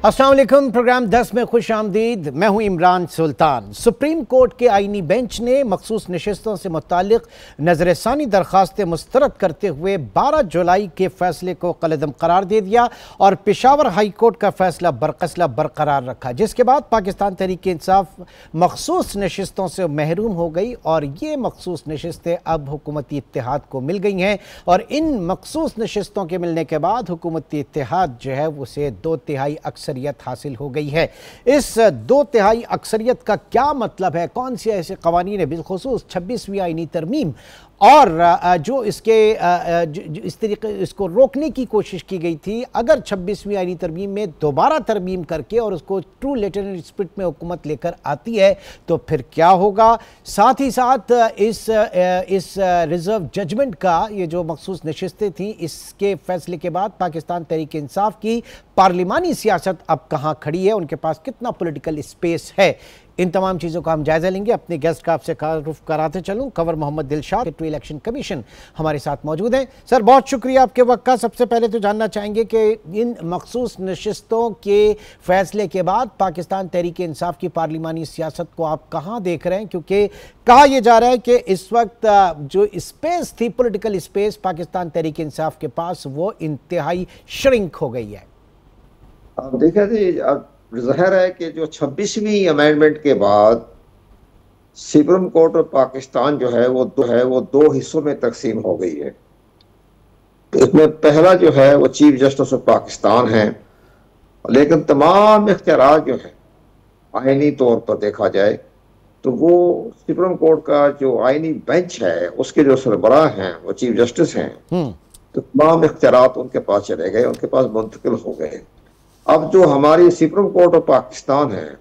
अस्सलाम वालेकुम। प्रोग्राम 10 में खुश आमदीद। मैं हूं इमरान सुल्तान। सुप्रीम कोर्ट के आईनी बेंच ने मखसूस नशिस्तों से मुतालिक नजरसानी दरख्वास्तें मुस्तरद करते हुए 12 जुलाई के फैसले को कलअदम करार दे दिया और पेशावर हाई कोर्ट का फैसला बरकरार रखा, जिसके बाद पाकिस्तान तहरीक इंसाफ मखसूस नशिस्तों से महरूम हो गई और ये मखसूस नशिस्तें अब हुकूमती इत्तेहाद को मिल गई हैं। और इन मखसूस नशिस्तों के मिलने के बाद हुकूमती इत्तेहाद जो है उसे 2/3 अक्सरियत हासिल हो गई है। इस 2/3 अक्सरियत का क्या मतलब है? कौन से ऐसे कवानीन है, बिलखुसूस 26वीं आईनी तरमीम और जो इसके इस तरीके इसको रोकने की कोशिश की गई थी, अगर 26वीं आईनी तरमीम में दोबारा तरमीम करके और उसको ट्रू लेटरल स्पिरिट में हुकूमत लेकर आती है तो फिर क्या होगा? साथ ही साथ इस रिजर्व जजमेंट का ये जो मखसूस नशिस्तें थी, इसके फैसले के बाद पाकिस्तान तहरीक इंसाफ की पार्लिमानी सियासत अब कहाँ खड़ी है, उनके पास कितना पॉलिटिकल स्पेस है, इन तमाम चीज़ों का हम जायजा लेंगे। अपने गेस्ट का आपसे तारुफ कराते चलूँ। Kanwar Mohammad Dilshad, secretary election commission, हमारे साथ मौजूद हैं। सर, बहुत शुक्रिया आपके वक्त का। सबसे पहले तो जानना चाहेंगे कि इन मखसूस नशिस्तों के फैसले के बाद पाकिस्तान तहरीक इंसाफ की पार्लिमानी सियासत को आप कहाँ देख रहे हैं? क्योंकि कहा यह जा रहा है कि इस वक्त जो स्पेस थी, पोलिटिकल स्पेस पाकिस्तान तहरीक इंसाफ के पास, वो इंतहाई श्रिंक हो गई है। अब देखा जी, अब ज़ाहिर है कि जो 26वीं अमेंडमेंट के बाद सुप्रीम कोर्ट ऑफ पाकिस्तान जो है वो दो हिस्सों में तकसीम हो गई है। इसमें पहला जो है वो चीफ जस्टिस ऑफ पाकिस्तान है, लेकिन तमाम इख्तियार जो है आईनी तौर पर देखा जाए तो वो सुप्रीम कोर्ट का जो आईनी बेंच है उसके जो सरबराह हैं वो चीफ जस्टिस हैं, तो तमाम इख्तियार उनके पास चले गए, उनके पास मुंतकिल हो गए। अब जो हमारी सुप्रीम कोर्ट ऑफ पाकिस्तान है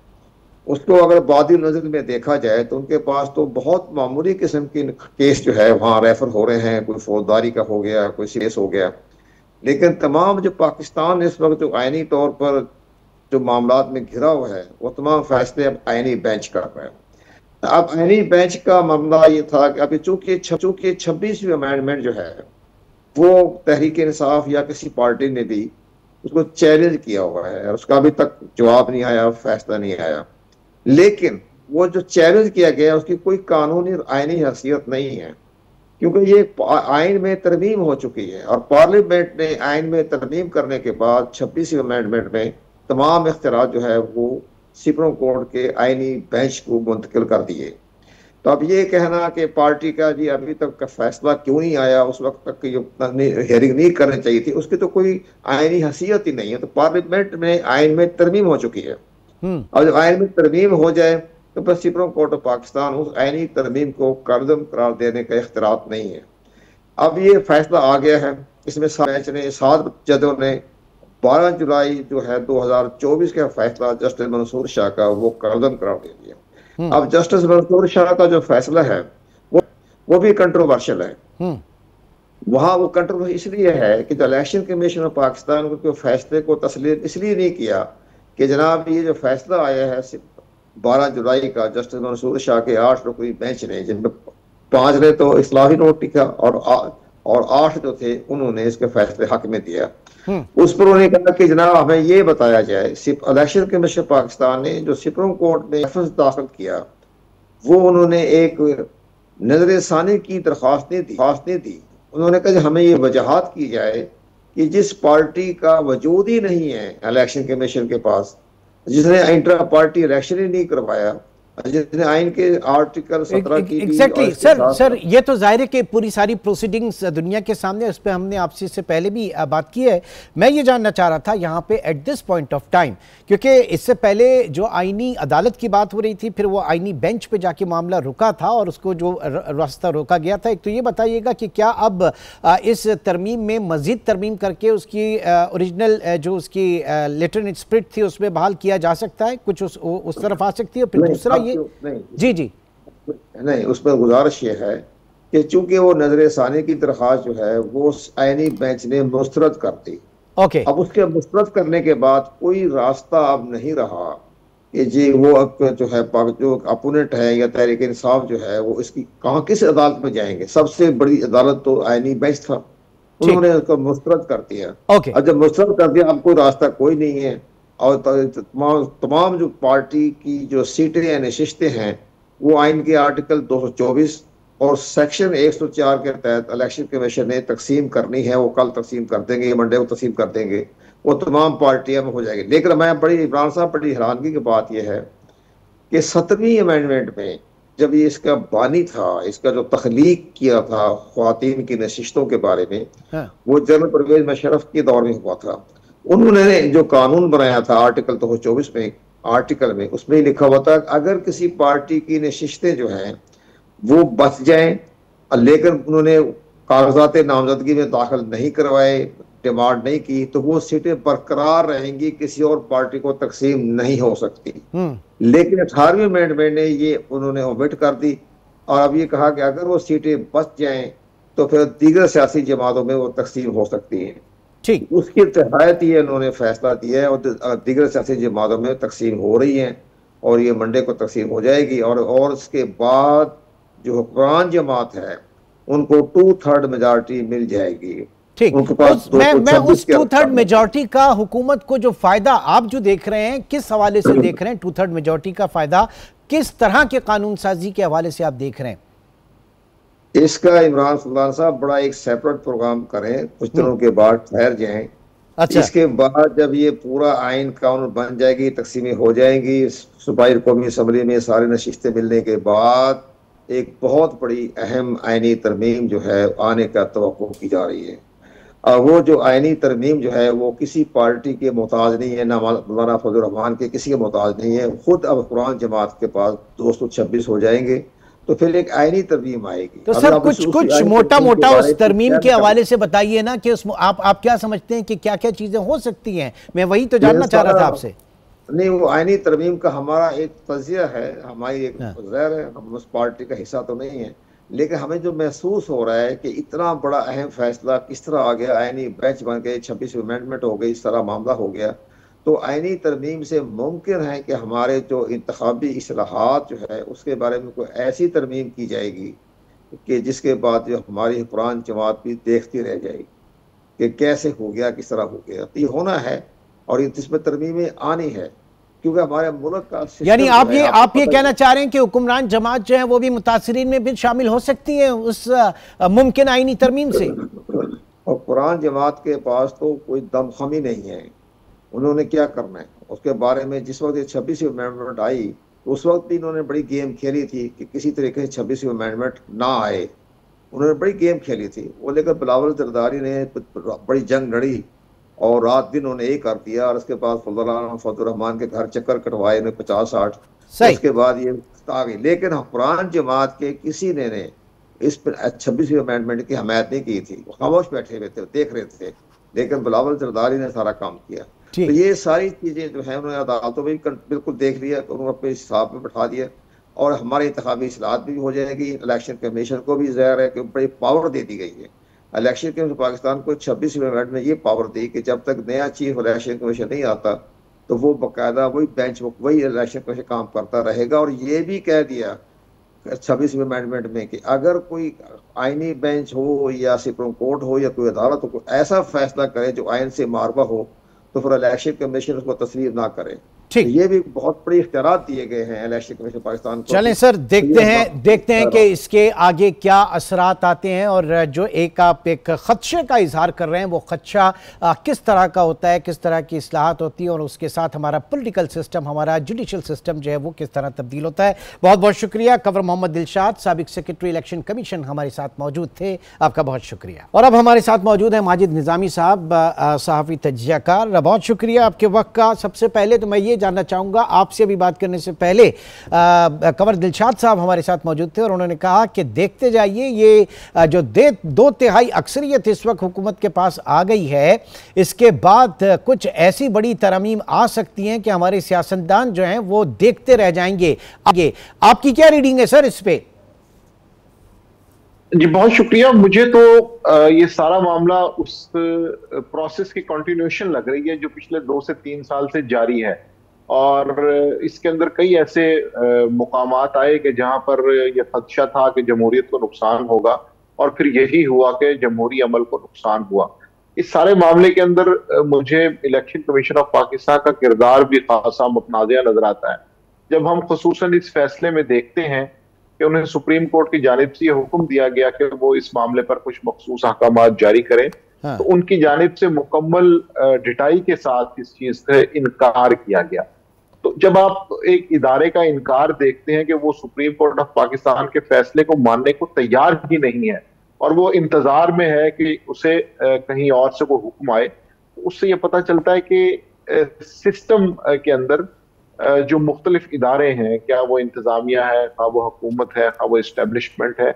उसको अगर बादी नजर में देखा जाए तो उनके पास तो बहुत मामूली किस्म की केस जो है वहाँ रेफर हो रहे हैं, कोई फौजदारी का हो गया, कोई केस हो गया, लेकिन तमाम जो पाकिस्तान इस वक्त जो आईनी तौर पर जो मामलात में घिरा हुआ है वो तमाम फैसले अब आईनी बेंच कर रहे हैं। अब आईनी बेंच का मामला ये था कि अभी चूंकि 26वीं अमेंडमेंट जो है वो तहरीक इंसाफ या किसी पार्टी ने भी उसको चैलेंज किया हुआ है, उसका अभी तक जवाब नहीं आया, फैसला नहीं आया, लेकिन वो जो चैलेंज किया गया उसकी कोई कानूनी आईनी हैसियत नहीं है, क्योंकि ये आइन में तरमीम हो चुकी है और पार्लियामेंट ने आइन में तरमीम करने के बाद 26वीं अमेंडमेंट में तमाम इख्तियार जो है वो सुप्रीम कोर्ट के आईनी बेंच को मुंतकिल कर दिए। तो अब ये कहना कि पार्टी का जी अभी तक का फैसला क्यों नहीं आया, उस वक्त तक हियरिंग नहीं करनी चाहिए थी, उसकी तो कोई आईनी हैसियत ही नहीं है। तो पार्लियामेंट में आइन में तरमीम हो चुकी है और जब आइन में तरमीम हो जाए तो बस सुप्रीम कोर्ट ऑफ पाकिस्तान उस आईनी तरमीम को कलअदम करार देने का इख्तियार नहीं है। अब ये फैसला आ गया है, इसमें बेंच ने 7 जजों ने 12 जुलाई जो है 2024 का फैसला जस्टिस मंसूर शाह का वो कलअदम करार दे दिया। अब जस्टिस मंसूर शाह का जो फैसला है वो भी कंट्रोवर्शियल है। वहां वो कंट्रोवर्शियल इसलिए है कि जो इलेक्शन कमीशन ऑफ पाकिस्तान के फैसले को तस्लीम इसलिए नहीं किया कि जनाब ये जो फैसला आया है 12 जुलाई का जस्टिस मंसूर शाह के 8 रुकनी बेंच ने, जिनमें 5 ने तो इस्लाही नोट लिखा और 8 जो थे उन्होंने इसके फैसले हक में दिया। उस पर उन्होंने कहा कि जनाब हमें ये बताया जाए, इलेक्शन कमीशन पाकिस्तान ने जो सुप्रीम कोर्ट ने एफएस दाखिल किया वो उन्होंने एक नजरसानी की दरख्वास्त नहीं दी। उन्होंने कहा हमें ये वजहात की जाए कि जिस पार्टी का वजूद ही नहीं है इलेक्शन कमीशन के पास, जिसने इंट्रा पार्टी इलेक्शन ही नहीं करवाया, जिसने आइन के आर्टिकल 17 की एग्जैक्टली सर ये तो जाहिर है कि पूरी सारी प्रोसीडिंग्स दुनिया के सामने, उस पर हमने आपसे से पहले भी बात की है। मैं ये जानना चाह रहा था यहाँ पे at this point of time, क्योंकि इससे पहले जो आईनी अदालत की बात हो रही थी, फिर वो आईनी बेंच पे जाके मामला रुका था और उसको जो रास्ता रोका गया था। एक तो ये बताइएगा कि क्या अब इस तरमीम में मजीद तरमीम करके उसकी ओरिजिनल जो उसकी लेटर स्पिरिट थी उसमें बहाल किया जा सकता है, कुछ उस तरफ आ सकती है? फिर दूसरा जी नहीं, उसमें गुजारिश ये है कि चूंकि वो नजरसानी की दरख्वास्त जो है वो आईनी बेंच ने मुस्तरद कर दी। अब उसके मुस्तरद करने के बाद कोई रास्ता अब नहीं रहा कि जी वो अब जो है जो अपोनेंट है या तहरीक इंसाफ जो है वो इसकी किस अदालत में जाएंगे। सबसे बड़ी अदालत तो आईनी बेंच था, उन्होंने उसको मुस्तरद कर दिया। अब जब मुस्तरद कर दिया अब कोई रास्ता कोई नहीं है और तमाम तमाम जो पार्टी की जो सीटें या नशिस्तें हैं वो आइन के आर्टिकल 224 और सेक्शन 104 के तहत इलेक्शन कमीशन ने तकसीम करनी है। वो कल तकसीम कर देंगे, ये मंडे को तकसीम कर देंगे, वो तमाम पार्टियां में हो जाएगी। लेकिन मैं बड़ी, इमरान साहब, बड़ी हैरानगी की बात यह है कि 17वीं अमेंडमेंट में जब ये इसका बानी था, इसका जो तख्लीक किया था ख्वातीन की नशिस्तों के बारे में, हाँ। वो जनरल परवेज मुशर्रफ के दौर में हुआ था। उन्होंने जो कानून बनाया था आर्टिकल 224 में, आर्टिकल में उसमें लिखा हुआ था अगर किसी पार्टी की नशिस्तें जो हैं वो बच जाएं, लेकिन उन्होंने कागजात नामजदगी में दाखिल नहीं करवाए, डिमांड नहीं की, तो वो सीटें बरकरार रहेंगी, किसी और पार्टी को तकसीम नहीं हो सकती। लेकिन 18वीं अमेंडमेंट ने ये उन्होंने ओमिट कर दी और अब ये कहा कि अगर वो सीटें बच जाएं तो फिर दीगर सियासी जमातों में वो तकसीम हो सकती हैं। ठीक, उसके तहत ये उन्होंने फैसला दिया है और दीगर सियासी जमातों में तकसीम हो रही हैं और ये मंडे को तकसीम हो जाएगी। और उसके बाद जो हुक्मरान जमात है उनको 2/3 मेजॉरिटी मिल जाएगी। ठीक। उनके पास मैं उस 2/3 मेजॉरिटी का हुकूमत को जो फायदा आप जो देख रहे हैं, किस हवाले से देख रहे हैं? 2/3 मेजॉरिटी का फायदा किस तरह के कानून साजी के हवाले से आप देख रहे हैं? इसका इमरान सुल्तान साहब बड़ा एक सेपरेट प्रोग्राम करें, कुछ दिनों के बाद ठहर जाएं। अच्छा। इसके बाद जब ये पूरा आइन कानून बन जाएगी, तकसीमें हो जाएंगी, सूबाई कौमी असम्बली में सारे नशिस्तें मिलने के बाद एक बहुत बड़ी अहम आइनी तरमीम जो है आने का तवक्को की जा रही है। और वो जो आइनी तरमीम जो है वो किसी पार्टी के मोहताज नहीं है, ना मौलाना फजल रहमान के किसी के मोहताज नहीं है। खुद अब कुरान जमात के पास 226 हो जाएंगे तो फिर एक आइनी तरमीम आएगी। तो सर कुछ मोटा मोटा उस तरमीम के हवाले से बताइए ना कि उस आप क्या समझते हैं कि क्या क्या चीजें हो सकती हैं? मैं वही तो जानना चाह रहा था आपसे। नहीं, वो आइनी तरमीम का हमारा एक तजिया है, हमारी एक ज़हर है, हम उस पार्टी का हिस्सा तो नहीं है, लेकिन हमें जो महसूस हो रहा है कि इतना बड़ा अहम फैसला किस तरह आ गया, आइनी बेंच बन गए, 26 अमेंडमेंट हो गई, इस तरह मामला हो गया, तो आइनी तरमीम से मुमकिन है कि हमारे जो इंतखाबी इस्लाहात जो है उसके बारे में कोई ऐसी तरमीम की जाएगी कि जिसके बाद जो हमारी हुक्मरान जमात भी देखती रह जाएगी कि कैसे हो गया, किस तरह हो गया। तो ये होना है और इसमें तरमीमें आनी है क्योंकि हमारे मुल्क का यानी आप ये कहना चाह रहे हैं कि हुक्मरान जमात जो है वो भी मुतासरीन में भी शामिल हो सकती है उस मुमकिन आईनी तरमीम से? और कुरान जमात के पास तो कोई दमखमी नहीं है, उन्होंने क्या करना है उसके बारे में। जिस वक्त 26वीं अमेंडमेंट आई उस वक्त भी इन्होंने बड़ी गेम खेली थी कि किसी तरीके से 26वीं अमेंडमेंट ना आए, उन्होंने बड़ी गेम खेली थी वो। लेकर बिलावल जरदारी ने बड़ी जंग लड़ी और रात दिन उन्होंने ये कर दिया और उसके बाद फजल रहमान के घर चक्कर कटवाए ने 50-60, उसके बाद ये आ गई। लेकिन कुरान जमात के किसी ने इस पर 26वीं अमेंडमेंट की हमायत नहीं की थी, खामोश बैठे हुए थे, देख रहे थे, लेकिन बिलावल जरदारी ने सारा काम किया। तो ये सारी चीजें जो है उन्होंने अदालतों में बिल्कुल देख लिया, उन्होंने अपने हिसाब में बैठा दिया और हमारे इंतखाबी इस्लाहत भी हो जाएगी। इलेक्शन कमीशन को भी ज़ाहिर है कि बड़ी पावर दे दी गई है। इलेक्शन कमीशन पाकिस्तान को 26वीं अमेंडमेंट में ये पावर दी कि जब तक नया चीफ इलेक्शन कमीशन नहीं आता तो वो बाकायदा वही बेंच वही इलेक्शन कमीशन काम करता रहेगा। और ये भी कह दिया 26वीं अमेंडमेंट में कि अगर कोई आईनी बेंच हो या सुप्रीम कोर्ट हो या कोई अदालत हो कोई ऐसा फैसला करे जो आइन से मारवा हो तो फिर इलेक्शन कमीशन उसको तस्लीम ना करे। तो ये भी बहुत बड़ी इख्तियारात दिए गए हैं इलेक्शन कमीशन पाकिस्तान को। चलें सर, देखते हैं कि इसके आगे क्या असरात आते हैं और जो आप एक खदशे का इजहार कर रहे हैं वो खदशा किस तरह का होता है, किस तरह की इस्लाहात होती है और उसके साथ हमारा पॉलिटिकल सिस्टम, हमारा जुडिशल सिस्टम जो है वो किस तरह तब्दील होता है। बहुत बहुत शुक्रिया। कवर मोहम्मद दिलशाद, साबिक सेक्रेटरी इलेक्शन कमीशन, हमारे साथ मौजूद थे, आपका बहुत शुक्रिया। और अब हमारे साथ मौजूद है माजिद निज़ामी साहब, सहाफ़ी तज्ज़ियाकार, बहुत शुक्रिया आपके वक्त का। सबसे पहले तो मैं ये जानना चाहूँगा, आपसे अभी बात करने से पहले कंवर दिलशाद साहब हमारे साथ मौजूद थे और उन्होंने कहा कि देखते जाइए ये जो 2/3 अक्सरियत इस वक्त हुकूमत के पास आ गई है, इसके बाद कुछ ऐसी बड़ी तरमीम आ सकती हैं कि हमारे सियासतदान जो हैं वो देखते रह जाएंगे। आगे आपकी क्या रीडिंग है सर इस पे? जी बहुत शुक्रिया। मुझे तो ये सारा मामला उस प्रोसेस की कंटिन्यूएशन लग रही है जो पिछले 2 से 3 साल से जारी है और इसके अंदर कई ऐसे मुकामात आए कि जहां पर यह खदशा था कि जमहूरियत को नुकसान होगा और फिर यही हुआ कि जमहूरी अमल को नुकसान हुआ। इस सारे मामले के अंदर मुझे इलेक्शन कमीशन ऑफ पाकिस्तान का किरदार भी खासा मुतनाज़िया नजर आता है। जब हम खुसूसन इस फैसले में देखते हैं कि उन्हें सुप्रीम कोर्ट की जानिब से यह हुक्म दिया गया कि वो इस मामले पर कुछ मखसूस अहकाम जारी करें, हाँ। तो उनकी जानिब से मुकम्मल डिटाई के साथ इस चीज से इनकार किया गया। तो जब आप एक इदारे का इनकार देखते हैं कि वो सुप्रीम कोर्ट ऑफ पाकिस्तान के फैसले को मानने को तैयार ही नहीं है और वो इंतजार में है कि उसे कहीं और से कोई हुक्म आए, तो उससे ये पता चलता है कि सिस्टम के अंदर जो मुख्तलिफ इदारे हैं, क्या वो इंतजामिया है, क्या वो हुकूमत है, क्या वो इस्टेब्लिशमेंट है,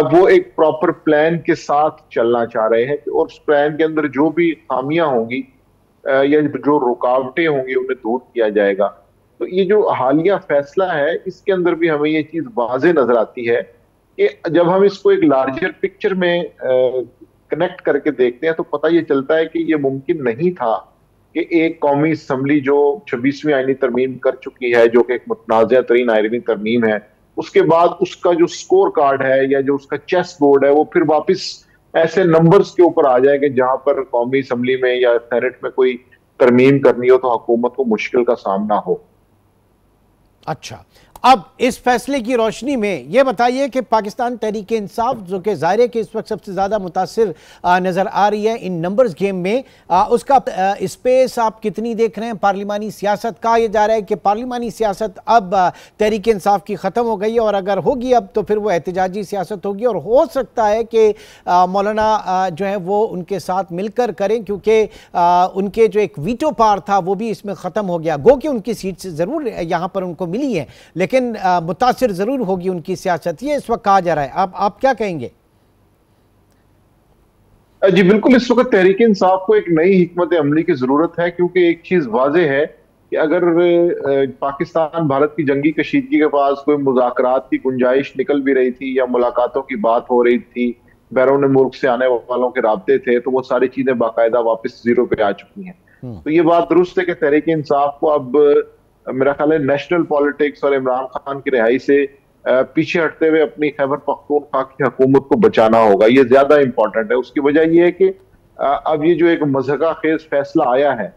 वो एक प्रॉपर प्लान के साथ चलना चाह रहे हैं और उस प्लान के अंदर जो भी खामियां होंगी या जो रुकावटें होंगी उन्हें दूर किया जाएगा। तो ये जो हालिया फैसला है, इसके अंदर भी हमें ये चीज वाज़ेह नजर आती है कि जब हम इसको एक लार्जर पिक्चर में कनेक्ट करके देखते हैं तो पता ये चलता है कि ये मुमकिन नहीं था कि एक कौमी असम्बली जो 26वीं आईनी तरमीम कर चुकी है, जो कि एक मुतनाज़िया तरीन आईनी तरमीम है, उसके बाद उसका जो स्कोर कार्ड है या जो उसका चेस बोर्ड है वो फिर वापस ऐसे नंबर्स के ऊपर आ जाए कि जहां पर कौमी असम्बली में या सेनेट में कोई तरमीम करनी हो तो हुकूमत को मुश्किल का सामना हो। अच्छा, अब इस फैसले की रोशनी में यह बताइए कि पाकिस्तान तहरीक इंसाफ, जो कि ज़ाहिर है कि इस वक्त सबसे ज़्यादा मुतासिर नज़र आ रही है इन नंबर्स गेम में, उसका स्पेस आप कितनी देख रहे हैं? पार्लिमानी सियासत, कहा यह जा रहा है कि पार्लिमानी सियासत अब तहरीक इंसाफ की ख़त्म हो गई है और अगर होगी अब तो फिर वो एहतजाजी सियासत होगी और हो सकता है कि मौलाना जो है वो उनके साथ मिलकर करें, क्योंकि उनके जो एक वीटो पावर था वो भी इसमें ख़त्म हो गया। गो कि उनकी सीट से ज़रूर यहाँ पर उनको मिली है, लेकिन मुतासिर जरूर होगी उनकी सियासत, ये इस वक्त कहा जा रहा है। आप क्या कहेंगे? जी बिल्कुल, इस वक्त तहरीक इंसाफ को एक नई हिकमत अमली की जरूरत है, क्योंकि एक चीज वाज़ेह है कि अगर पाकिस्तान भारत की जंगी कशीदगी के पास कोई मुज़ाकरात की गुंजाइश निकल भी रही थी या मुलाकातों की बात हो रही थी, बैरून मुल्क से आने वालों के राब्ते थे, तो वो सारी चीजें बाकायदा वापस जीरो पे आ चुकी हैं। तो ये बात दुरुस्त है कि तहरीक इंसाफ को अब मेरा ख्याल है नेशनल पॉलिटिक्स और इमरान खान की रिहाई से पीछे हटते हुए अपनी खैबर पख्तूनख्वा की हुकूमत को बचाना होगा। ये ज्यादा इंपॉर्टेंट है। उसकी वजह यह है कि अब ये जो एक मज़हका खेज फैसला आया है,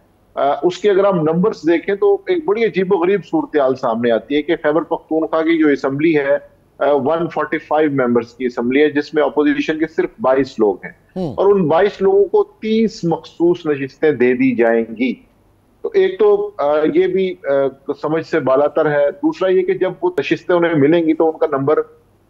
उसके अगर हम नंबर्स देखें तो एक बड़ी अजीबोगरीब सूरत हाल सामने आती है कि खैबर पख्तूनख्वा की जो असम्बली है 145 मेंबर्स की असम्बली है, जिसमें अपोजिशन के सिर्फ 22 लोग हैं और उन 22 लोगों को 30 मखसूस नशिस्तें दे दी जाएंगी। तो एक तो ये भी समझ से बालातर है। दूसरा ये कि जब वो नशिस्तें उन्हें मिलेंगी तो उनका नंबर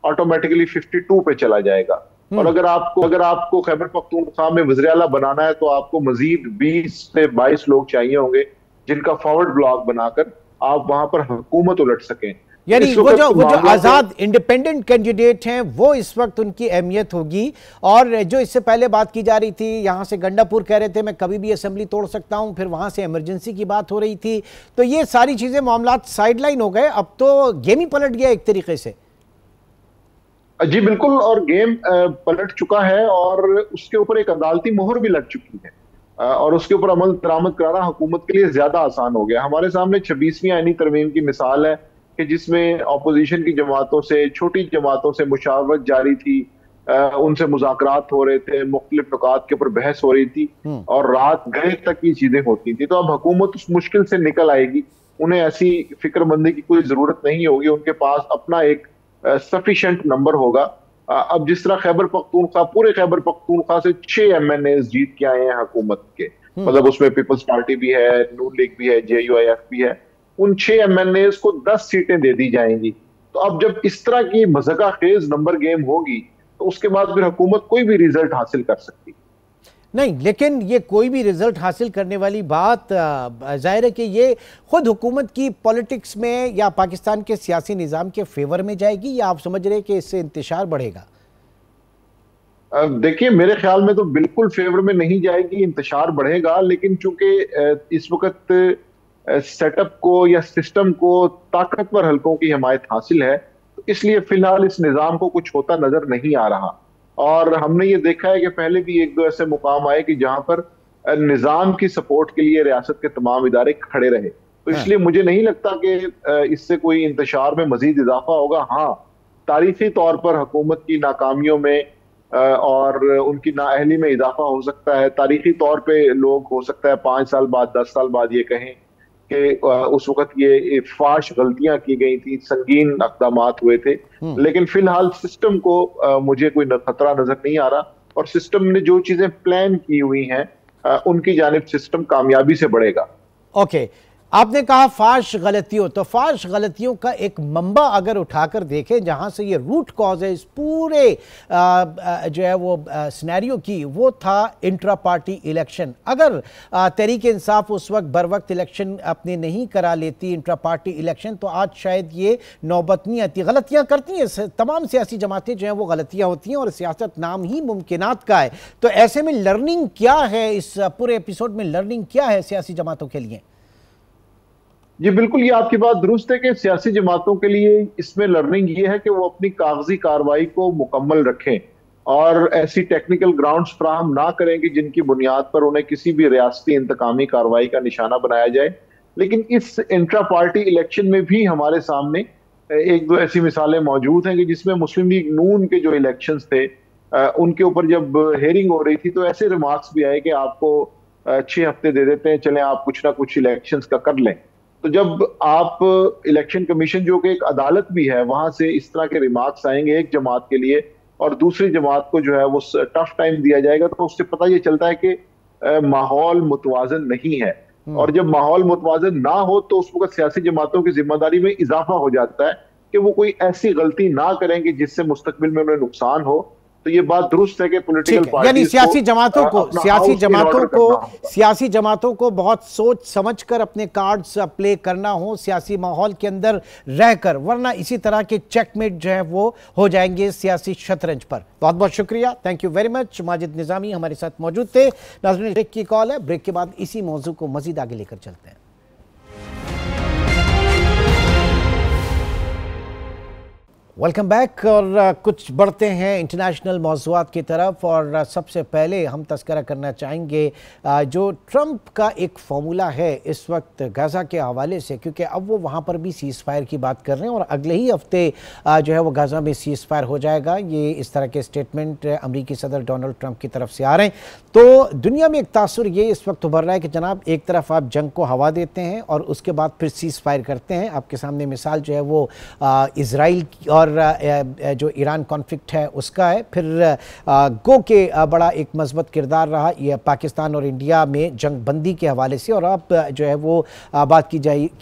ऑटोमेटिकली 52 पे चला जाएगा और अगर आपको खैबर पख्तूनख्वा में वज़ीर-ए-आला बनाना है तो आपको मजीद 20 से 22 लोग चाहिए होंगे जिनका फॉरवर्ड ब्लॉक बनाकर आप वहां पर हुकूमत उलट सकें। यानी वो जो आजाद इंडिपेंडेंट कैंडिडेट हैं वो इस वक्त उनकी अहमियत होगी। और जो इससे पहले बात की जा रही थी, यहाँ से गंडापुर कह रहे थे मैं कभी भी असेंबली तोड़ सकता हूँ, फिर वहां से इमरजेंसी की बात हो रही थी, तो ये सारी चीजें मामलात साइडलाइन हो गए, अब तो गेम ही पलट गया एक तरीके से। जी बिल्कुल, और गेम पलट चुका है और उसके ऊपर एक अदालती मोहर भी लग चुकी है और उसके ऊपर अमल दरामद कराना हुकूमत के लिए ज्यादा आसान हो गया। हमारे सामने 26वीं आईनी तरमीम की मिसाल है कि जिसमें अपोजिशन की जमातों से, छोटी जमातों से मुशावरत जारी थी, उनसे मुज़ाकरात हो रहे थे, मुख्तलिफ नुकात के ऊपर बहस हो रही थी और रात गए तक ये चीजें होती थी। तो अब हुकूमत उस मुश्किल से निकल आएगी, उन्हें ऐसी फिक्रमंदी की कोई जरूरत नहीं होगी, उनके पास अपना एक सफिशिएंट नंबर होगा। अब जिस तरह खैबर पख्तूनख्वा, पूरे खैबर पख्तूनख्वा से 6 MNAs जीत के आए हैं हुकूमत के, मतलब उसमें पीपल्स पार्टी भी है, नून लीग भी है, JUIF भी है, उन 6 MNAs को 10 सीटें दे दी जाएंगी। तो अब जब इस तरह की मज़हका खेज नंबर गेम होगी तो उसके बाद फिर हुकूमत कोई भी रिजल्ट हासिल कर सकती नहीं। लेकिन ये कोई भी रिजल्ट हासिल करने वाली बात जाहिर है कि ये खुद हुकूमत की पॉलिटिक्स में या पाकिस्तान के सियासी निज़ाम के फेवर में जाएगी, या आप समझ रहे हैं कि इससे इंतशार बढ़ेगा? देखिए, मेरे ख्याल में तो बिल्कुल फेवर में नहीं जाएगी, इंतशार बढ़ेगा। लेकिन चूंकि इस वक्त सेटअप को या सिस्टम को ताकतवर हलकों की हिमायत हासिल है, तो इसलिए फिलहाल इस निज़ाम को कुछ होता नजर नहीं आ रहा। और हमने ये देखा है कि पहले भी एक दो ऐसे मुकाम आए कि जहां पर निज़ाम की सपोर्ट के लिए रियासत के तमाम इदारे खड़े रहे। तो इसलिए मुझे नहीं लगता कि इससे कोई इंतशार में मजीद इजाफा होगा। हाँ, तारीखी तौर पर हुकूमत की नाकामियों में और उनकी नाअहली में इजाफा हो सकता है। तारीखी तौर पे लोग हो सकता है 5 साल बाद 10 साल बाद ये कहें कि उस वक्त ये फाश गलतियां की गई थी, संगीन अक़दामात हुए थे। लेकिन फिलहाल सिस्टम को मुझे कोई खतरा नजर नहीं आ रहा, और सिस्टम ने जो चीजें प्लान की हुई हैं उनकी जानिब सिस्टम कामयाबी से बढ़ेगा। ओके, आपने कहा फाश गलतियों, तो फाश गलतियों का एक मंबा अगर उठाकर देखें जहां से ये रूट कॉज है इस पूरे जो है वो सिनेरियो की, वो था इंट्रा पार्टी इलेक्शन। अगर तहरीक इंसाफ उस वक्त बर वक्त इलेक्शन अपने नहीं करा लेती, इंट्रा पार्टी इलेक्शन, तो आज शायद ये नौबत नहीं आती। गलतियां करती हैं तमाम सियासी जमातें, जो हैं वो गलतियां होती हैं, और सियासत नाम ही मुमकिनात का है। तो ऐसे में लर्निंग क्या है इस पूरे एपिसोड में, लर्निंग क्या है सियासी जमातों के लिए? जी बिल्कुल, ये आपकी बात दुरुस्त है कि सियासी जमातों के लिए इसमें लर्निंग ये है कि वो अपनी कागजी कार्रवाई को मुकम्मल रखें और ऐसी टेक्निकल ग्राउंड्स फ्राहम ना करें कि जिनकी बुनियाद पर उन्हें किसी भी रियासती इंतकामी कार्रवाई का निशाना बनाया जाए। लेकिन इस इंट्रा पार्टी इलेक्शन में भी हमारे सामने एक दो ऐसी मिसालें मौजूद हैं कि जिसमें मुस्लिम लीग नून के जो इलेक्शंस थे उनके ऊपर जब हेयरिंग हो रही थी तो ऐसे रिमार्क्स भी आए कि आपको 6 हफ्ते दे देते हैं, चलें आप कुछ ना कुछ इलेक्शंस का कर लें। तो जब आप इलेक्शन कमीशन जो कि एक अदालत भी है, वहां से इस तरह के रिमार्क्स आएंगे एक जमात के लिए और दूसरी जमात को जो है वो टफ टाइम दिया जाएगा, तो उससे पता ये चलता है कि माहौल मुतवाजन नहीं है। और जब माहौल मुतवाजन ना हो तो उस वक्त सियासी जमातों की जिम्मेदारी में इजाफा हो जाता है कि वो कोई ऐसी गलती ना करेंगे जिससे मुस्तकबिल में उन्हें नुकसान हो। तो ये बात दुरुस्त है कि पॉलिटिकल पार्टी, यानी सियासी जमातों को बहुत सोच समझकर अपने कार्ड्स प्ले करना हो सियासी माहौल के अंदर रहकर, वरना इसी तरह के चेकमेट जो है वो हो जाएंगे सियासी शतरंज पर। बहुत बहुत शुक्रिया, thank you very much. Majid Nizami हमारे साथ मौजूद थे। नाज़रीन, ब्रेक की कॉल है, ब्रेक के बाद इसी मौजू को मजीद आगे लेकर चलते हैं। वेलकम बैक, और कुछ बढ़ते हैं इंटरनेशनल मौज़ूआत की तरफ। और सबसे पहले हम तस्करा करना चाहेंगे जो ट्रंप का एक फार्मूला है इस वक्त गाज़ा के हवाले से, क्योंकि अब वो वहाँ पर भी सीज़ फायर की बात कर रहे हैं और अगले ही हफ्ते जो है वो गाज़ा में सीज़ फायर हो जाएगा। ये इस तरह के स्टेटमेंट अमरीकी सदर डोनाल्ड ट्रंप की तरफ से आ रहे हैं। तो दुनिया में एक तासुर ये इस वक्त उभर रहा है कि जनाब एक तरफ आप जंग को हवा देते हैं और उसके बाद फिर सीज़ फायर करते हैं। आपके सामने मिसाल जो है वो इजराइल और जो ईरान कॉन्फ्लिक्ट है उसका है। फिर गो के बड़ा एक मजबूत किरदार रहा ये पाकिस्तान और इंडिया में जंग बंदी के हवाले से, और अब जो है वो बात की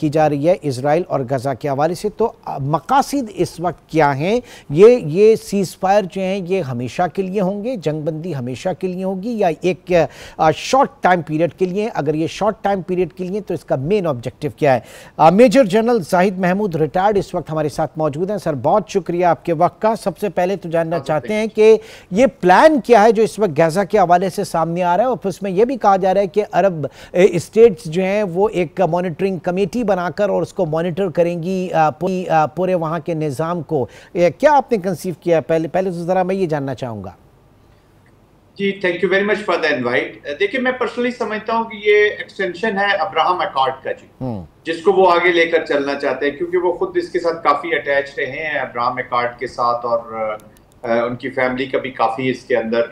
जा रही है इजराइल और गजा के हवाले से। तो मकासद इस वक्त क्या हैं? ये सीज़ फायर जो हैं ये हमेशा के लिए होंगे, जंग बंदी हमेशा के लिए होगी, या एक शॉर्ट टाइम पीरियड के लिए? अगर ये शॉर्ट टाइम पीरियड के लिए तो इसका मेन ऑब्जेक्टिव क्या है? Major general Zahid Mahmood retired इस वक्त हमारे साथ मौजूद हैं। सर, बहुत शुक्रिया आपके वक्त का। सबसे पहले तो जानना चाहते हैं कि ये प्लान क्या है जो इस वक्त गाज़ा के हवाले से सामने आ रहा है, और फिर उसमें यह भी कहा जा रहा है कि अरब स्टेट्स जो हैं वो एक मॉनिटरिंग कमेटी बनाकर और उसको मॉनिटर करेंगी पूरे वहाँ के निज़ाम को। क्या आपने कंसीव किया? पहले तो ज़रा मैं ये जानना चाहूँगा। जी, thank you very much for the invite. देखिए, मैं पर्सनली समझता हूँ कि ये एक्सटेंशन है अब्राहम अकॉर्ड का जी, जिसको वो आगे लेकर चलना चाहते हैं, क्योंकि वो खुद इसके साथ काफी अटैच रहे हैं अब्राहम अकॉर्ड के साथ, और उनकी फैमिली का भी काफी इसके अंदर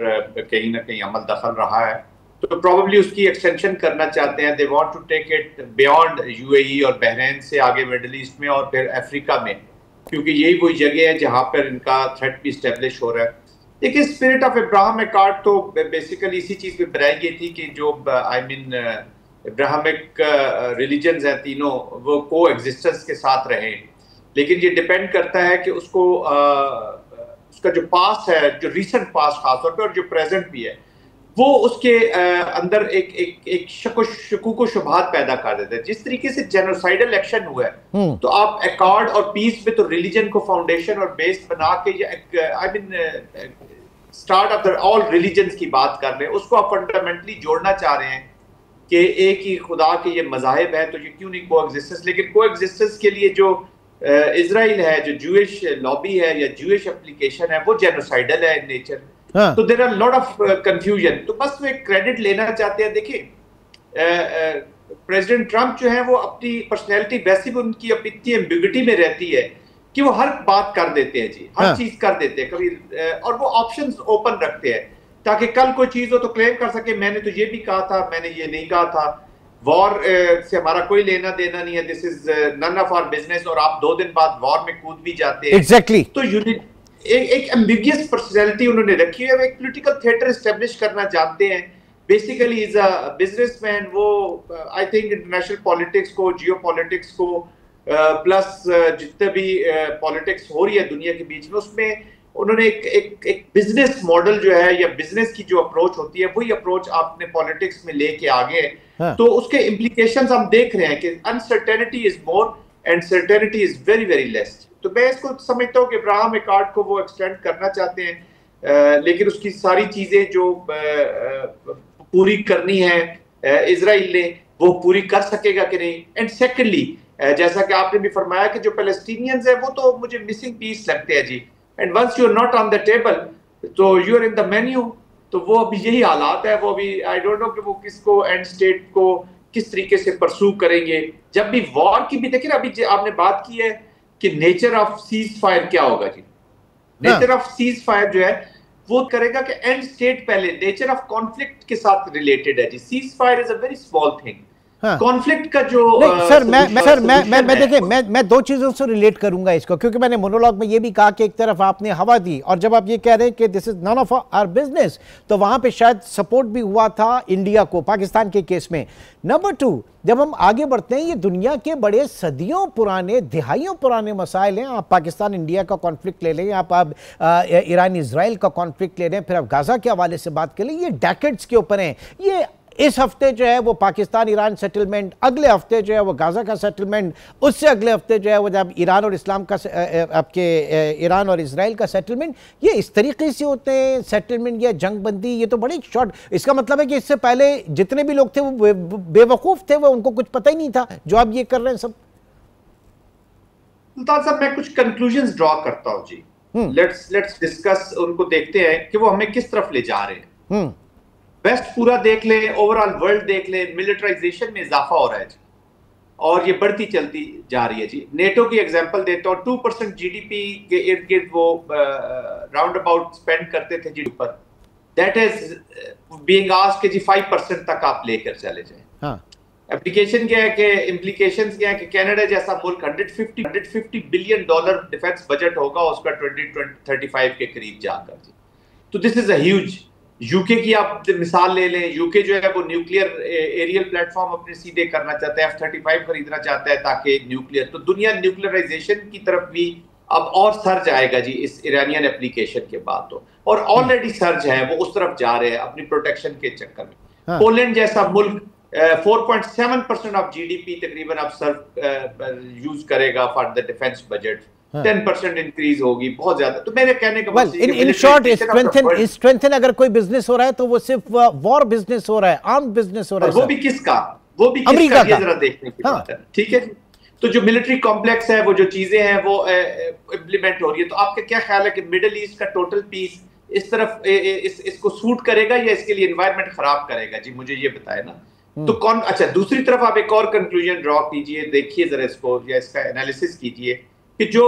कहीं ना कहीं अमल दखल रहा है। तो प्रॉब्ली उसकी एक्सटेंशन करना चाहते हैं। They want to take it beyond UAE और बहरीन से आगे मिडिल ईस्ट में और फिर अफ्रीका में, क्योंकि यही वही जगह है जहाँ पर इनका थ्रेट भी इस्टेब्लिश हो रहा है। देखिए, स्पिरिट ऑफ अब्राहम अकॉर्ड तो बेसिकली इसी चीज पे बनाई गई थी कि जो अब्राहमिक रिलीजन्स हैं तीनों, वो को एग्जिस्टेंस के साथ रहे। लेकिन ये डिपेंड करता है कि उसको उसका जो पास्ट है, जो रीसेंट पास्ट खासतौर पे और जो प्रेजेंट भी है, वो उसके अंदर एक शकूक शुबहात पैदा कर देते हैं। जिस तरीके से जेनोसाइडल एक्शन हुआ है, तो आप अकॉर्ड और पीस में तो रिलीजन को फाउंडेशन और बेस बना के स्टार्ट ऑफ ऑल रिलीजन्स की बात कर रहे हैं, उसको आप फंडामेंटली जोड़ना चाह रहे हैं कि एक ही खुदा के ये मज़ाहिब है, तो ये क्यों नहीं को एग्जिस्टेंस। लेकिन को एग्जिस्टेंस के लिए जो इजराइल है, जो जूइश लॉबी है या जूइश एप्लीकेशन है, वो जेनोसाइडल है इन नेचर। तो there are lot of confusion. तो बस वो एक क्रेडिट लेना चाहते हैं। देखिए, प्रेसिडेंट ट्रंप जो है वो अपनी पर्सनैलिटी वैसे भी उनकी इतनी एम्बिग्युइटी में रहती है कि वो हर बात कर देते हैं जी, हर हाँ। चीज कर देते हैं कभी, और वो ऑप्शंस ओपन रखते हैं ताकि कल कोई चीज हो तो क्लेम कर सके मैंने तो ये भी कहा था, मैंने ये नहीं कहा था, वॉर से हमारा कोई लेना देना नहीं है, this is none of our business, और आप 2 दिन बाद वॉर में कूद भी जाते हैं। एग्जैक्टली। तो एक एम्बिगियस पर्सनैलिटी उन्होंने रखी है, एक पॉलिटिकल थिएटर एस्टेब्लिश करना चाहते हैं। बेसिकली इज अ बिजनेसमैन, वो आई थिंक इंटरनेशनल पॉलिटिक्स को, जियो पॉलिटिक्स को, प्लस जितने भी पॉलिटिक्स हो रही है दुनिया के बीच में, उसमें उन्होंने एक बिजनेस मॉडल जो है या बिजनेस की जो अप्रोच होती है वही अप्रोच आपने पॉलिटिक्स में लेके आगे। हाँ। तो उसके इम्प्लीकेशंस हम देख रहे हैं कि uncertainty is more and certainty is very very less. तो मैं इसको समझता हूँ कि अब्राहम अकॉर्ड को वो एक्सटेंड करना चाहते हैं, लेकिन उसकी सारी चीजें जो पूरी करनी है इजराइल ने, वो पूरी कर सकेगा कि नहीं। एंड सेकेंडली, जैसा कि आपने भी फरमाया कि जो पैलेस्टीनियंस है वो तो मुझे मिसिंग पीस लगते हैं जी, and once you are not on the table तो you are in the menu. तो वो अभी यही हालात है, वो अभी आई डोंट नो कि वो किसको एंड स्टेट को किस तरीके से परसू करेंगे। जब भी वॉर की भी देखिए ना, अभी आपने बात की है कि नेचर ऑफ सीज फायर क्या होगा जी, नेचर ऑफ सीज फायर जो है वो करेगा कि एंड स्टेट पहले नेचर ऑफ कॉन्फ्लिक्ट के साथ रिलेटेड है जी। Ceasefire is a very small thing, conflict का जो मैं देखिए मैं 2 चीजों से रिलेट करूंगा इसको, क्योंकि मैंने मोनोलॉग में ये भी कहा कि एक तरफ आपने हवा दी, और जब आप ये कह रहे हैं कि this is none of our business, तो वहां पे शायद सपोर्ट भी हुआ था इंडिया को पाकिस्तान के केस में। नंबर 2, जब हम आगे बढ़ते हैं, ये दुनिया के बड़े सदियों पुराने, दिहाइयों पुराने मसाइल हैं। आप पाकिस्तान इंडिया का कॉन्फ्लिक्ट ले लें, आप ईरान इजराइल का कॉन्फ्लिक्ट ले लें, फिर आप गाजा के हवाले से बात कर लें, ये डेकेड्स के ऊपर हैं। ये इस हफ्ते जो है वो पाकिस्तान ईरान सेटलमेंट, अगले हफ्ते जो है वो गाजा का सेटलमेंट, उससे अगले हफ्ते जो है वो जब ईरान और इस्लाम का आपके ईरान और इजराइल का सेटलमेंट। ये इस तरीके से होते हैं सेटलमेंट या जंग बंदी, ये तो बड़ी शॉर्ट। इसका मतलब है कि इससे पहले जितने भी लोग थे वो बेवकूफ थे, वो उनको कुछ पता ही नहीं था जो आप ये कर रहे हैं सब। सुल्तान साहब, मैं कुछ कंक्लूजन्स ड्रॉ करता हूं जी, लेट्स डिस्कस, उनको देखते हैं कि वो हमें किस तरफ ले जा रहे हैं। वेस्ट पूरा देख ले, ओवरऑल वर्ल्ड देख ले, मिलिटराइजेशन में इजाफा हो रहा है जी, और ये बढ़ती चलती जा रही है जी। नेटो की एग्जांपल देता हूं, 2% जीडीपी के इर्द गिर्द वो राउंड अबाउट स्पेंड करते थे जी पर, दैट इज बीइंग आस्क्ड कि जी 5% तक आप लेकर चले जाएं। हाँ। एप्लीकेशन क्या है कि इम्प्लीकेशंस क्या है कि कनाडा जैसा मुल्क 150 बिलियन डॉलर डिफेंस बजट होगा उसका 2035 के करीब जाकर जी। तो this is a huge. UK की आप मिसाल ले लें, यूके जो है वो न्यूक्लियर एरियल प्लेटफॉर्म अपने सीधे करना चाहता है, F-35 खरीदना चाहता है ताकि न्यूक्लियर, तो दुनिया न्यूक्लियराइजेशन की तरफ भी अब और सर्ज आएगा जी इस ईरानियन एप्लीकेशन के बाद तो, और ऑलरेडी सर्ज है वो उस तरफ जा रहे हैं अपनी प्रोटेक्शन के चक्कर में। पोलैंड जैसा मुल्क 4.7% ऑफ जीडीपी तकरीबन अब सर्व यूज करेगा for the defence budget, 10% increase होगी, बहुत ज्यादा। तो मेरे कहने का मतलब इन शॉर्ट स्ट्रेंथन अगर कोई बिजनेस हो रहा है तो वो सिर्फ वॉर बिजनेस हो रहा है, आर्म बिजनेस हो रहा है, वो भी किसका, वो भी अमेरिका का, जरा देखने की बात है। ठीक है, तो जो मिलिट्री कॉम्प्लेक्स है, वो जो चीजें हैं वो इम्प्लीमेंट हो रही है। तो आपका क्या ख्याल है कि मिडिल ईस्ट का टोटल पीस इस तरफ इसको सूट करेगा या इसके लिए एनवायरनमेंट खराब करेगा जी, मुझे ये बताए ना। तो कौन, अच्छा दूसरी तरफ आप एक और कंक्लूजन ड्रॉ कीजिए, देखिए जरा इसको या इसका एनालिसिस कीजिए कि जो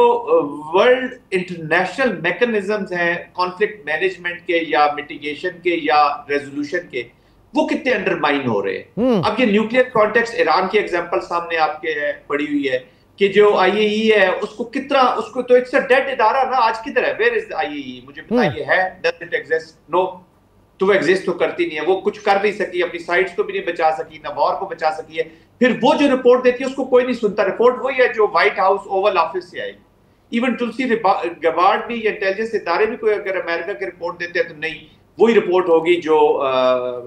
वर्ल्ड इंटरनेशनल मैकेनिज्म्स हैं कॉन्फ्लिक्ट मैनेजमेंट के या मिटिगेशन के या रेजोल्यूशन के, वो कितने अंडरमाइन हो रहे हैं। अब ये न्यूक्लियर कॉन्टेक्स्ट, ईरान की एग्जांपल सामने आपके पड़ी हुई है कि जो IAEA है उसको कितना, उसको तो इट्स अ डेड इदारा ना, आज किधर है, वेयर इज IAEA, मुझे बताइए है, डज इट एग्जिस्ट? नो, तो वो एग्जिस्ट तो करती नहीं है, वो कुछ कर नहीं सकी, अपनी साइट्स को भी नहीं बचा सकी, ना वॉर को बचा सकी है। फिर वो जो रिपोर्ट देती है उसको कोई नहीं सुनता, रिपोर्ट वही है जो व्हाइट हाउस ओवल ऑफिस से आएगी। इवन तुलसी गबार्ड भी, इंटेलिजेंस इदारे भी कोई अगर अमेरिका की रिपोर्ट देते हैं तो नहीं, वही रिपोर्ट होगी जो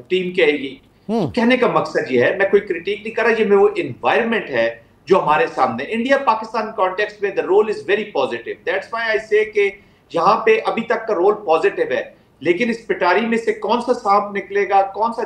टीम की आएगी। तो कहने का मकसद ये है, मैं कोई क्रिटिक नहीं कर रहा, ये मैं वो एनवायरनमेंट है जो हमारे सामने इंडिया पाकिस्तान कॉन्टेक्स्ट में the role is very positive. That's why I say कि यहाँ पे अभी तक का रोल पॉजिटिव है, लेकिन इस पिटारी में से कौन सा सांप निकलेगा, कौन सा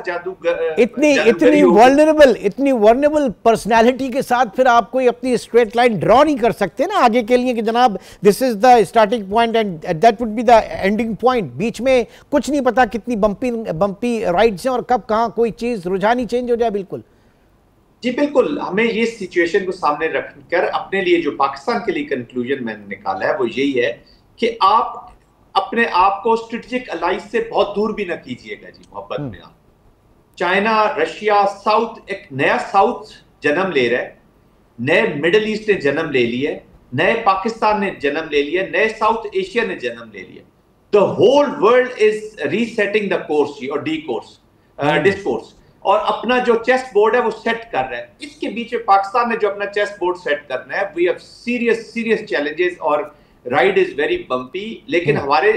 इतनी वर्नेबल पर्सनालिटी के साथ फिर आप कोई अपनी स्ट्रेट लाइन ड्रॉ नहीं कर सकते ना आगे के लिए कि जनाब this is the starting point and that would be the ending point. बीच में कुछ नहीं पता कितनी बम्पी राइड्स हैं और कब कहाँ कोई चीज रुझानी चेंज हो जाए। बिल्कुल जी बिल्कुल, हमें ये सिचुएशन को सामने रखकर अपने लिए जो पाकिस्तान के लिए कंक्लूजन मैंने निकाला है वो यही है कि आप अपने आप को स्ट्रेटेजिक अलाइंस से बहुत दूर भी ना कीजिएगा जी। मोहब्बत में आप चाइना, रशिया, साउथ, एक नया साउथ जन्म ले रहा है, नए मिडिल ईस्ट ने जन्म ले लिया है, नए पाकिस्तान ने जन्म ले लिया, नए साउथ एशिया ने जन्म ले लिया। The whole world is resetting the course जी, और डिस्कोर्स, और अपना जो चेस बोर्ड है वो सेट कर रहा है। इसके बीच में पाकिस्तान ने जो अपना चेस बोर्ड सेट करना है, वी हैव सीरियस चैलेंजेस और राइड इज वेरी बम्पी। लेकिन हमारे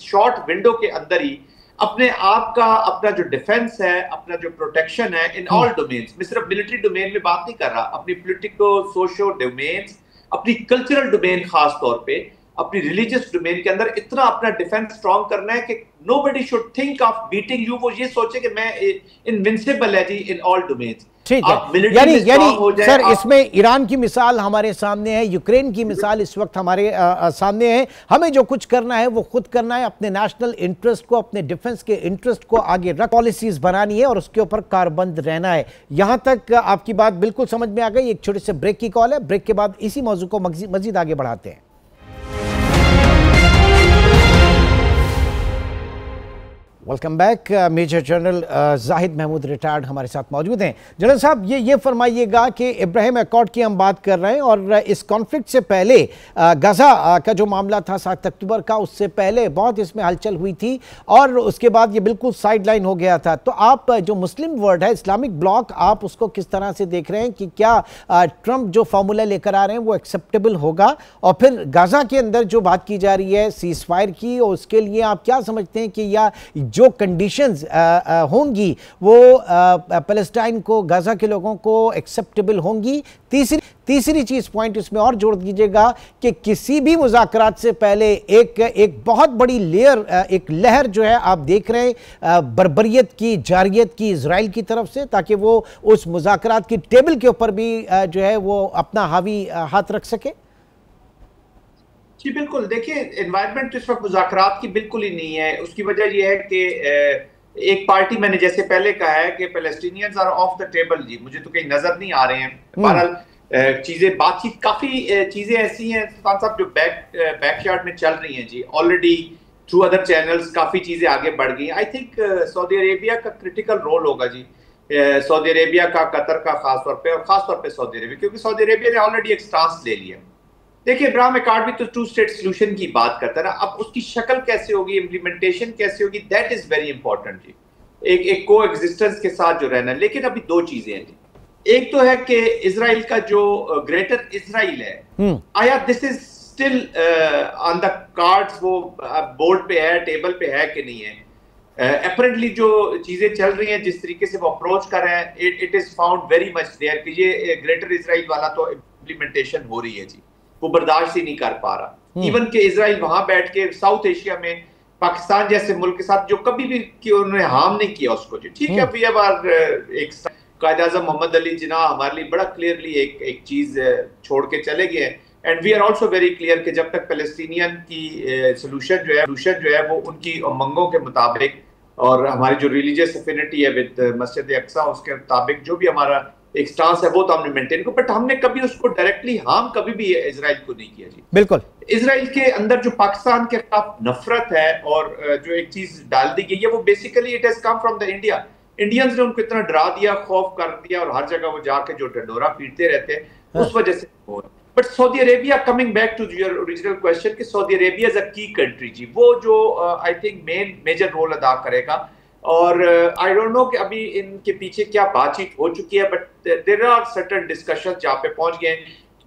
शॉर्ट विंडो के अंदर ही अपने आप का, अपना जो डिफेंस है, अपना जो प्रोटेक्शन है इन ऑल डोमेन्स, मैं सिर्फ मिलिट्री डोमेन में बात नहीं कर रहा, अपनी पॉलिटिको सोशो डोमेन्स, अपनी कल्चरल डोमेन खास तौर पे, अपनी रिलीजियस डोमेन के अंदर इतना अपना डिफेंस स्ट्रॉन्ग करना है कि nobody should think of beating you. वो ये सोचे कि मैं इनविंसिबल है जी इन ऑल डोमेन्स। ठीक है, यानी सर इसमें ईरान की मिसाल हमारे सामने है, यूक्रेन की मिसाल इस वक्त हमारे सामने है। हमें जो कुछ करना है वो खुद करना है, अपने नेशनल इंटरेस्ट को, अपने डिफेंस के इंटरेस्ट को आगे रख पॉलिसीज बनानी है और उसके ऊपर कारबंद रहना है। यहां तक आपकी बात बिल्कुल समझ में आ गई। एक छोटे से ब्रेक की कॉल है, ब्रेक के बाद इसी मौजू को मजीद आगे बढ़ाते हैं। Welcome back. Major general Zahid Mahmood retired हमारे साथ मौजूद हैं। जनरल साहब, ये फरमाइएगा कि इब्राहिम अकॉर्ड की हम बात कर रहे हैं और इस कॉन्फ्लिक्ट से पहले गजा का जो मामला था 7 अक्टूबर का, उससे पहले बहुत इसमें हलचल हुई थी और उसके बाद ये बिल्कुल साइड लाइन हो गया था। तो आप जो मुस्लिम वर्ल्ड है, इस्लामिक ब्लॉक, आप उसको किस तरह से देख रहे हैं कि क्या ट्रंप जो फार्मूला लेकर आ रहे हैं वो एक्सेप्टेबल होगा? और फिर गजा के अंदर जो बात की जा रही है सीज फायर की, और उसके लिए आप क्या समझते हैं कि या जो कंडीशंस होंगी वो पैलेस्टाइन को, गाजा के लोगों को एक्सेप्टेबल होंगी? तीसरी चीज पॉइंट इसमें और जोड़ दीजिएगा कि किसी भी मुज़ाकरात से पहले एक बहुत बड़ी एक लहर जो है आप देख रहे हैं बर्बरियत की, जारियत की इजराइल की तरफ से, ताकि वो उस मुज़ाकरात की टेबल के ऊपर भी जो है वो अपना हावी हाथ रख सके। जी बिल्कुल, देखिए एनवायरनमेंट इस वक्त मुज़ाकरात की बिल्कुल ही नहीं है। उसकी वजह यह है कि एक पार्टी, मैंने जैसे पहले कहा है कि Palestinians are of the table जी, मुझे तो कहीं नजर नहीं आ रहे हैं। बहरहाल चीजें, बातचीत, काफी चीजें ऐसी हैं सुल्तान साहब जो बैकयार्ड में चल रही हैं जी, ऑलरेडी थ्रू अदर चैनल्स काफी चीजें आगे बढ़ गई। आई थिंक सऊदी अरेबिया का क्रिटिकल रोल होगा जी, सऊदी अरेबिया का, कतर का खासतौर पे, और खासतौर पे सऊदी अरेबिया, क्योंकि सऊदी अरेबिया ने ऑलरेडी एक स्टांस ले लिया। देखिए इब्राहिम अकॉर्ड भी तो 2 स्टेट सोल्यूशन की बात करता है ना, अब उसकी शक्ल कैसे होगी, इम्प्लीमेंटेशन कैसे होगी, दैट इज वेरी इंपॉर्टेंट जी, एक को एग्जिस्टेंस के साथ जो रहना है। लेकिन अभी 2 चीजें हैं जी। एक तो है कि इजराइल का जो ग्रेटर इजराइल है, आया this is still on the cards, वो बोर्ड पे है, टेबल पे है कि नहीं है। अपेरेंटली जो चीजें चल रही हैं, जिस तरीके से वो अप्रोच कर रहे हैं, it is found very much there कि ये ग्रेटर इजराइल वाला तो इम्प्लीमेंटेशन हो रही है जी, वो बर्दाश्त ही नहीं कर पा रहा। इवन के इजराइल वहां बैठ के साउथ एशिया में पाकिस्तान जैसे मुल्क के साथ जो कभी भी कि उन्होंने हार्म नहीं किया उसको जी, ठीक है। वी हैव एक कायद आज़म मोहम्मद अली जिन्ना हमारे लिए बड़ा क्लियरली एक चीज छोड़ के चले गए, and we are also very clear कि जब तक पैलेस्टीनियन की सोल्यूशन जो है वो उनकी उमंगों के मुताबिक, और हमारी जो रिलीजियस एफिनिटी है विद मस्जिद अक्सा, उसके मुताबिक जो भी हमारा एक स्टांस है वो तो हमने मेंटेन को, बट हमने कभी उसको डायरेक्टली हार्म कभी भी इजराइल को नहीं किया जी। बिल्कुल, इजराइल के अंदर जो पाकिस्तान के खिलाफ नफरत है और जो एक चीज डाल दी गई है, वो basically it has come from the India. Indians ने उनको इतना डरा दिया, खौफ कर दिया, और हर जगह वो जाके जो डंडोरा पीटते रहते हैं, उस वजह से हो। But Saudi Arabia, coming back to your original question, कि Saudi Arabia is a key country जी, वो जो आई थिंक मेजर रोल अदा करेगा। और आई डोंट नो कि अभी इनके पीछे क्या बातचीत हो चुकी है, but there are certain discussions जहाँ पे पहुंच गए।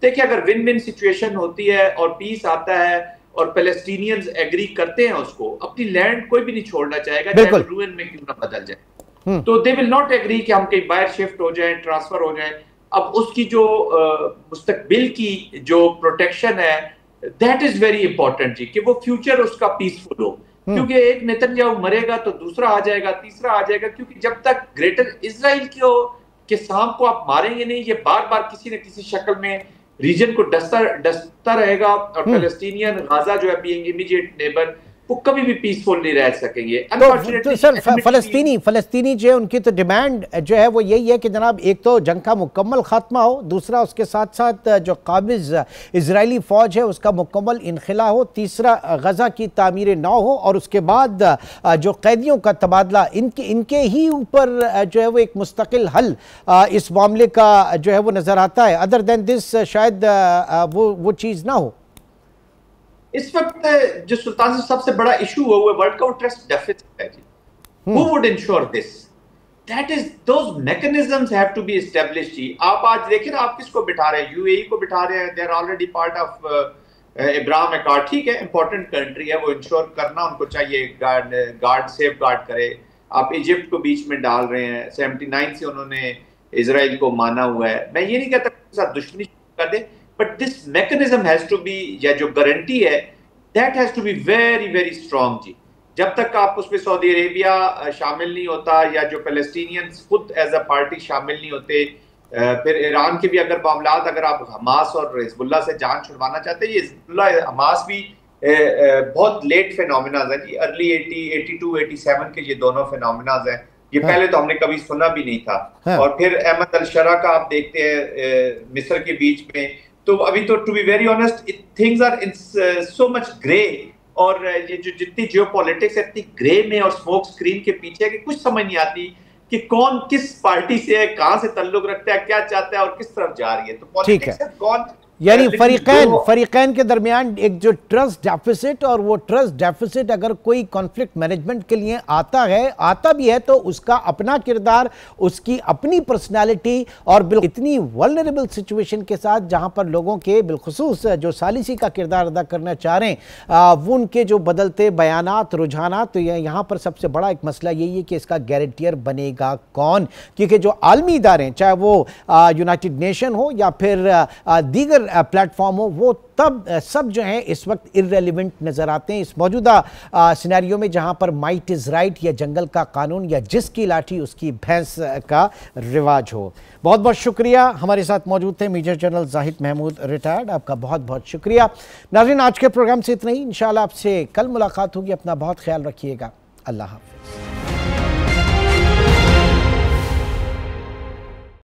देखिए अगर विन विन सिचुएशन होती है और पीस आता है और पैलेस्टीनियंस एग्री करते हैं उसको, अपनी लैंड कोई भी नहीं छोड़ना चाहेगा, चाहे रूइन में क्यों ना बदल जाए। तो दे विल नॉट एग्री कि हम कहीं बाहर शिफ्ट हो जाएं, ट्रांसफर हो जाएं। अब उसकी जो मुस्तकबिल की जो प्रोटेक्शन है, दैट इज वेरी इंपॉर्टेंट जी, कि वो फ्यूचर उसका पीसफुल हो, क्योंकि एक नेतन्याहू मरेगा तो दूसरा आ जाएगा, तीसरा आ जाएगा, क्योंकि जब तक ग्रेटर इजराइल के सांप को आप मारेंगे नहीं, ये बार बार किसी न किसी शक्ल में रीजन को डसता रहेगा। और पैलेस्टीनियन गाजा जो है बीइंग इमीडिएट नेबर, वो कभी भी पीसफुल नहीं रह सकेंगे। तो सर फलस्तीनी जो है उनकी तो डिमांड जो है वो यही है कि जनाब एक तो जंग का मुकम्मल खात्मा हो, दूसरा उसके साथ साथ जो काबिज इजरायली फ़ौज है उसका मुकम्मल इनखला हो, तीसरा गज़ा की तामीर नौ हो, और उसके बाद जो कैदियों का तबादला इनके ही ऊपर जो है वो एक मुस्तकिल हल इस मामले का जो है वो नज़र आता है। अदर देन दिस शायद वो चीज़ ना हो। इस वक्त जो सुल्तान से सबसे बड़ा इशू हुआ है वर्ल्ड का ट्रस्ट डेफिसिट है जी। Who would ensure this? That is, those mechanisms have to be established जी। आप आज देखिए ना, आप किसको बिठा रहे हैं? यूएई को बिठा रहे हैं, they are already part of Ibrahim accord. ठीक है, इंपॉर्टेंट कंट्री है, वो इंश्योर करना उनको चाहिए, गार्ड सेफ गार्ड करे। आप इजिप्ट को बीच में डाल रहे हैं, 79 से उन्होंने इजराइल को माना हुआ है। मैं ये नहीं कहता कि साथ दुश्मनी कर दे, but this mechanism has to be, या जो गारंटी है that has to be very very strong जी। जब तक आप उसमें सऊदी अरेबिया शामिल नहीं होता, या जो पैलेस्टीनियंस खुद एज अ पार्टी शामिल नहीं होते, फिर ईरान के भी अगर मामलात, अगर आप हमास और हिजबुल्लाह से जान छुड़वाना चाहते हैं, ये हिजबुल्लाह हमास भी बहुत लेट फिनोमिनाज है जी, अर्ली 82 87 के ये दोनों फिनोमिनाज हैं। ये पहले तो हमने कभी सुना भी नहीं था। और फिर अहमद अल-शरा का आप देखते हैं मिस्र के बीच में, तो अभी तो to be very honest things are in so much grey, और ये जो जितनी जियोपॉलिटिक्स है इतनी ग्रे में और स्मोक स्क्रीन के पीछे कि कुछ समझ नहीं आती कि कौन किस पार्टी से है, कहां से ताल्लुक रखता है, क्या चाहता है और किस तरफ जा रही है। तो पॉलिटिक्स है कौन, यानी फरीकैन के दरमियान एक जो ट्रस्ट डेफिसिट, और वो ट्रस्ट डेफिसिट अगर कोई कॉन्फ्लिक्ट मैनेजमेंट के लिए आता भी है तो उसका अपना किरदार, उसकी अपनी पर्सनालिटी, और इतनी वल्नरेबल सिचुएशन के साथ जहां पर लोगों के बिलखुसूस जो सालिसी का किरदार अदा करना चाह रहे हैं वो उनके जो बदलते बयानात, रुझानात, तो यहाँ पर सबसे बड़ा एक मसला यही है कि इसका गारंटियर बनेगा कौन, क्योंकि जो आलमी इदारे चाहे वो यूनाइटेड नेशन हो या फिर दीगर प्लेटफॉर्म हो, वो तब सब जो है इस वक्त इररेलेवेंट नजर आते हैं इस मौजूदा सिनेरियो में, जहां पर माइट इज राइट या जंगल का कानून या जिसकी लाठी उसकी भैंस का रिवाज हो। बहुत बहुत शुक्रिया, हमारे साथ मौजूद थे major general Zahid Mahmood retired, आपका बहुत बहुत शुक्रिया। नाज़रीन, आज के प्रोग्राम से इतना ही, इंशाल्लाह आपसे कल मुलाकात होगी, अपना बहुत ख्याल रखिएगा, अल्लाह हाफ़िज़।